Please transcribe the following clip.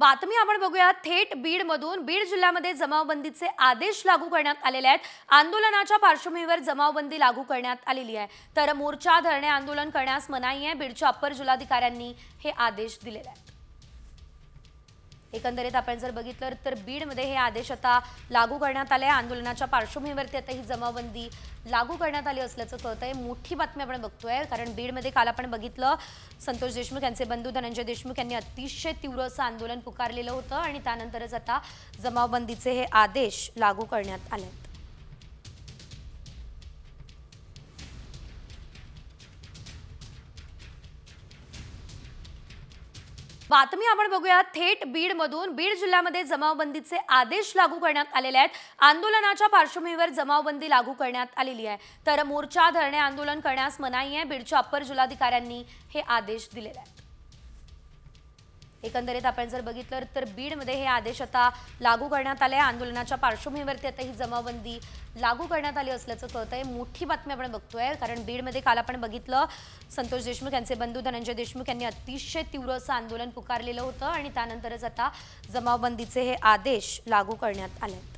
बातमी आपण बघूया थेट बीडमधून। बीड जिल्ह्यामध्ये जमावबंदीचे आदेश लागू करण्यात आलेले आहेत। आंदोलनाच्या पार्श्वभूमीवर जमावबंदी लागू करण्यात आलेली आहे, तर मोर्चा धरणे आंदोलन करण्यास मनाई आहे। बीडच्या अप्पर जिल्हाधिकाऱ्यांनी हे आदेश दिलेले आहेत। एकंदरीत आपण जर बघितलं तर बीडमध्ये हे आदेश आता लागू करण्यात आले। आंदोलनाच्या पार्श्वभूमीवरती आता ही जमावबंदी लागू करण्यात आली असल्याचं कळतंय। मोठी बातमी आपण बघतोय, कारण बीडमध्ये काल आपण बघितलं संतोष देशमुख यांचे बंधू धनंजय देशमुख यांनी अतिशय तीव्र असं आंदोलन पुकारलेलं होतं आणि त्यानंतरच आता जमावबंदीचे हे आदेश लागू करण्यात आले। बातमी आपण बघूया थेट बीडमधून। बीड जिल्ह्यामध्ये जमावबंदीचे आदेश लागू करण्यात आलेले आहेत। आंदोलनाच्या पार्श्वभूमीवर जमावबंदी लागू करण्यात आलेली आहे, तर मोर्चा धरणे आंदोलन करण्यास मनाई आहे। बीडच्या अप्पर जिल्हाधिकाऱ्यांनी हे आदेश दिलेले आहेत। एकंदरीत आपण जर बघितलं तर बीडमध्ये हे आदेश आता लागू करण्यात आले। आंदोलनाच्या पार्श्वभूमीवरती आता ही जमावबंदी लागू करण्यात आली असल्याचं कळतंय। मोठी बातमी आपण बघतोय, कारण बीडमध्ये काल आपण बघितलं संतोष देशमुख यांचे बंधू धनंजय देशमुख यांनी अतिशय तीव्र असं आंदोलन पुकारलेलं होतं आणि त्यानंतरच आता जमावबंदीचे हे आदेश लागू करण्यात आले।